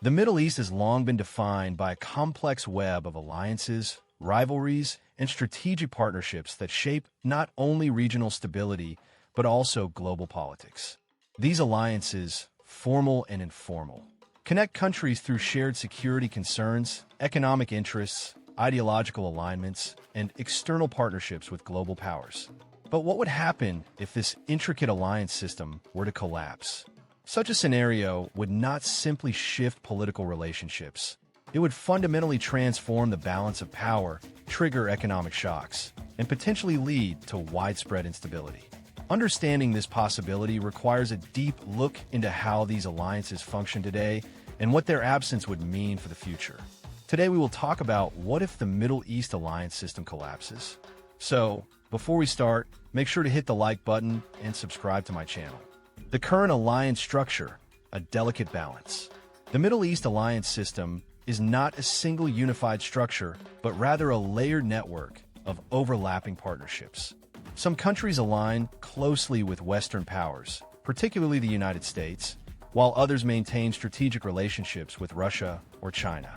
The Middle East has long been defined by a complex web of alliances, rivalries, and strategic partnerships that shape not only regional stability, but also global politics. These alliances, formal and informal, connect countries through shared security concerns, economic interests, ideological alignments, and external partnerships with global powers. But what would happen if this intricate alliance system were to collapse? Such a scenario would not simply shift political relationships. It would fundamentally transform the balance of power, trigger economic shocks, and potentially lead to widespread instability. Understanding this possibility requires a deep look into how these alliances function today and what their absence would mean for the future. Today we will talk about what if the Middle East alliance system collapses. So, before we start, make sure to hit the like button and subscribe to my channel. The current alliance structure, a delicate balance. The Middle East alliance system is not a single unified structure, but rather a layered network of overlapping partnerships. Some countries align closely with Western powers, particularly the United States, while others maintain strategic relationships with Russia or China.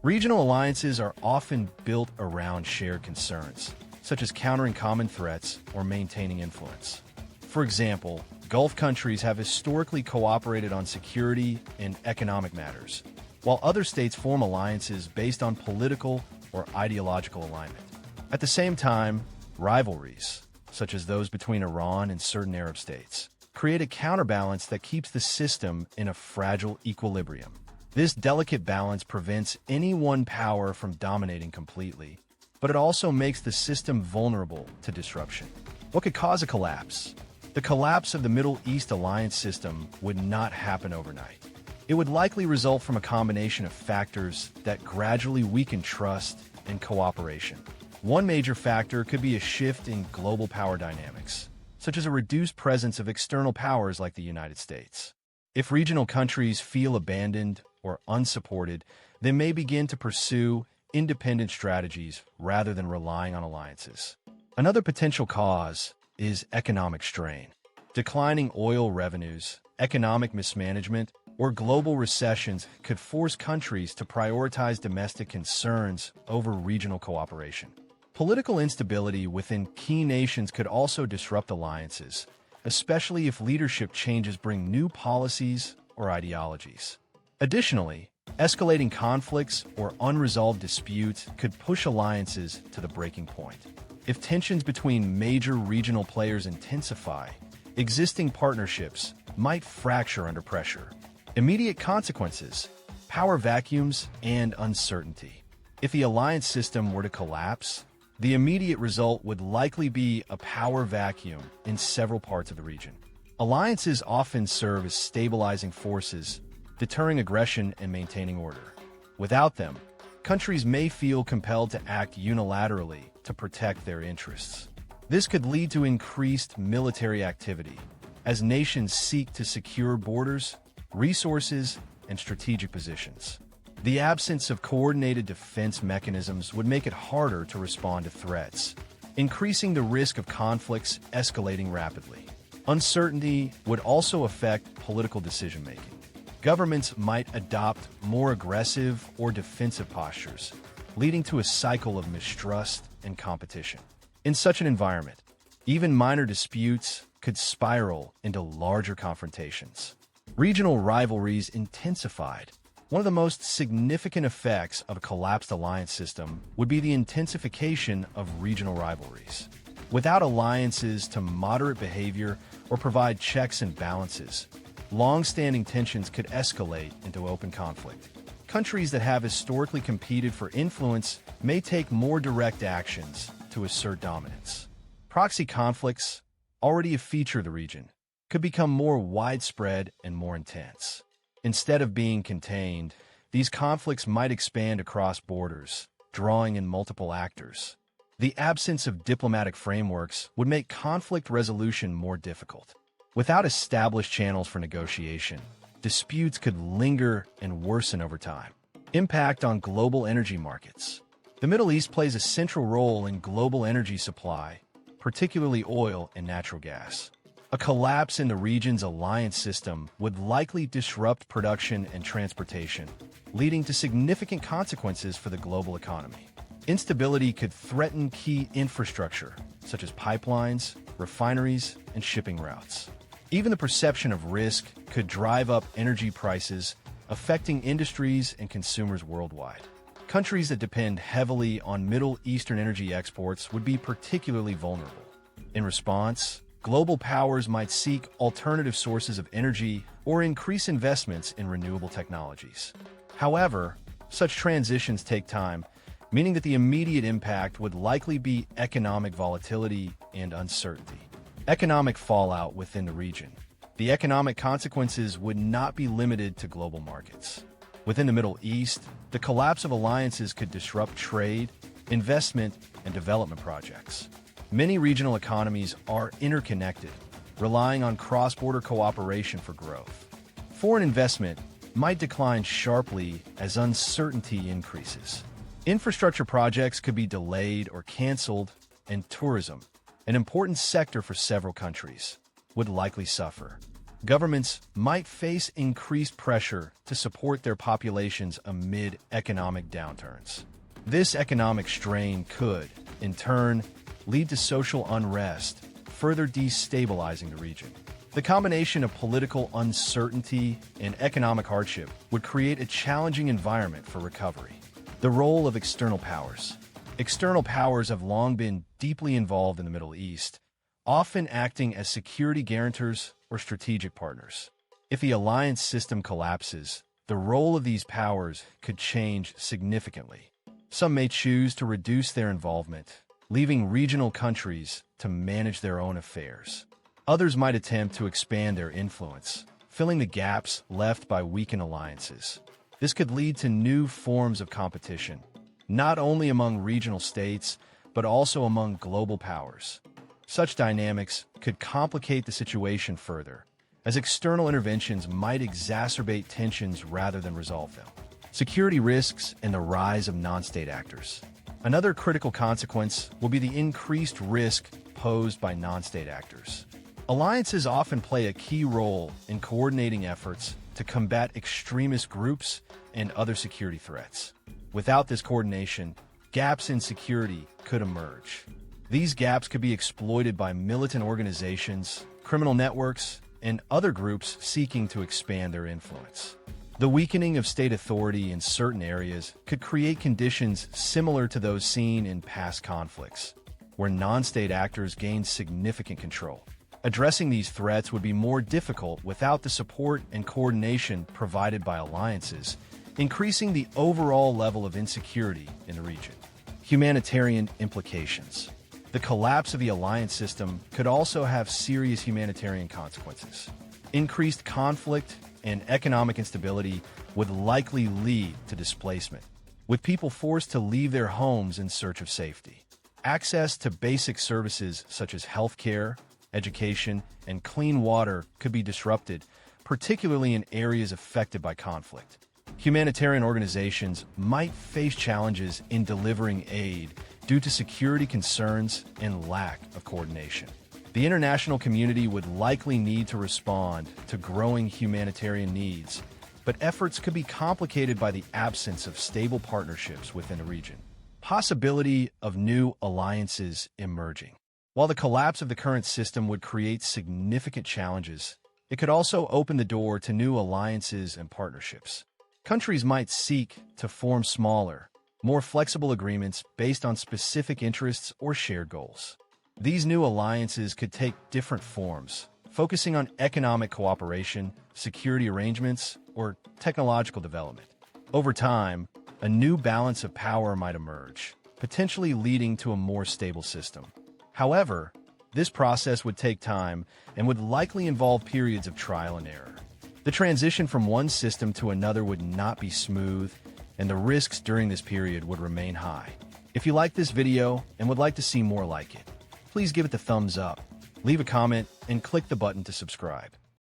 Regional alliances are often built around shared concerns, such as countering common threats or maintaining influence. For example, Gulf countries have historically cooperated on security and economic matters, while other states form alliances based on political or ideological alignment. At the same time, rivalries, such as those between Iran and certain Arab states, create a counterbalance that keeps the system in a fragile equilibrium. This delicate balance prevents any one power from dominating completely, but it also makes the system vulnerable to disruption. What could cause a collapse? The collapse of the Middle East alliance system would not happen overnight. It would likely result from a combination of factors that gradually weaken trust and cooperation. One major factor could be a shift in global power dynamics, such as a reduced presence of external powers like the United States. If regional countries feel abandoned or unsupported, they may begin to pursue independent strategies rather than relying on alliances. Another potential cause is economic strain. Declining oil revenues, economic mismanagement, or global recessions could force countries to prioritize domestic concerns over regional cooperation. Political instability within key nations could also disrupt alliances, especially if leadership changes bring new policies or ideologies. Additionally, escalating conflicts or unresolved disputes could push alliances to the breaking point. If tensions between major regional players intensify, existing partnerships might fracture under pressure. Immediate consequences: power vacuums and uncertainty. If the alliance system were to collapse, the immediate result would likely be a power vacuum in several parts of the region. Alliances often serve as stabilizing forces, deterring aggression and maintaining order. Without them, countries may feel compelled to act unilaterally to protect their interests. This could lead to increased military activity as nations seek to secure borders, resources, and strategic positions. The absence of coordinated defense mechanisms would make it harder to respond to threats, increasing the risk of conflicts escalating rapidly. Uncertainty would also affect political decision-making. Governments might adopt more aggressive or defensive postures, leading to a cycle of mistrust and competition. In such an environment, even minor disputes could spiral into larger confrontations. Regional rivalries intensified. One of the most significant effects of a collapsed alliance system would be the intensification of regional rivalries. Without alliances to moderate behavior or provide checks and balances, long-standing tensions could escalate into open conflict. Countries that have historically competed for influence may take more direct actions to assert dominance. Proxy conflicts, already a feature of the region, could become more widespread and more intense. Instead of being contained, these conflicts might expand across borders, drawing in multiple actors. The absence of diplomatic frameworks would make conflict resolution more difficult. Without established channels for negotiation, disputes could linger and worsen over time. Impact on global energy markets. The Middle East plays a central role in global energy supply, particularly oil and natural gas. A collapse in the region's alliance system would likely disrupt production and transportation, leading to significant consequences for the global economy. Instability could threaten key infrastructure, such as pipelines, refineries, and shipping routes. Even the perception of risk could drive up energy prices, affecting industries and consumers worldwide. Countries that depend heavily on Middle Eastern energy exports would be particularly vulnerable. In response, global powers might seek alternative sources of energy or increase investments in renewable technologies. However, such transitions take time, meaning that the immediate impact would likely be economic volatility and uncertainty. Economic fallout within the region. The economic consequences would not be limited to global markets. Within the Middle East, the collapse of alliances could disrupt trade, investment, and development projects. Many regional economies are interconnected, relying on cross-border cooperation for growth. Foreign investment might decline sharply as uncertainty increases. Infrastructure projects could be delayed or canceled, and tourism, an important sector for several countries, would likely suffer. Governments might face increased pressure to support their populations amid economic downturns. This economic strain could, in turn, lead to social unrest, further destabilizing the region. The combination of political uncertainty and economic hardship would create a challenging environment for recovery. The role of external powers. External powers have long been deeply involved in the Middle East, often acting as security guarantors or strategic partners. If the alliance system collapses, the role of these powers could change significantly. Some may choose to reduce their involvement, leaving regional countries to manage their own affairs. Others might attempt to expand their influence, filling the gaps left by weakened alliances. This could lead to new forms of competition, not only among regional states, but also among global powers. Such dynamics could complicate the situation further, as external interventions might exacerbate tensions rather than resolve them. Security risks and the rise of non-state actors. Another critical consequence will be the increased risk posed by non-state actors. Alliances often play a key role in coordinating efforts to combat extremist groups and other security threats. Without this coordination, gaps in security could emerge. These gaps could be exploited by militant organizations, criminal networks, and other groups seeking to expand their influence. The weakening of state authority in certain areas could create conditions similar to those seen in past conflicts, where non-state actors gain significant control. Addressing these threats would be more difficult without the support and coordination provided by alliances, increasing the overall level of insecurity in the region. Humanitarian implications. The collapse of the alliance system could also have serious humanitarian consequences. Increased conflict and economic instability would likely lead to displacement, with people forced to leave their homes in search of safety. Access to basic services such as healthcare, education, and clean water could be disrupted, particularly in areas affected by conflict. Humanitarian organizations might face challenges in delivering aid due to security concerns and lack of coordination. The international community would likely need to respond to growing humanitarian needs, but efforts could be complicated by the absence of stable partnerships within the region. Possibility of new alliances emerging. While the collapse of the current system would create significant challenges, it could also open the door to new alliances and partnerships. Countries might seek to form smaller, more flexible agreements based on specific interests or shared goals. These new alliances could take different forms, focusing on economic cooperation, security arrangements, or technological development. Over time, a new balance of power might emerge, potentially leading to a more stable system. However, this process would take time and would likely involve periods of trial and error. The transition from one system to another would not be smooth, and the risks during this period would remain high. If you like this video and would like to see more like it, please give it the thumbs up, leave a comment, and click the button to subscribe.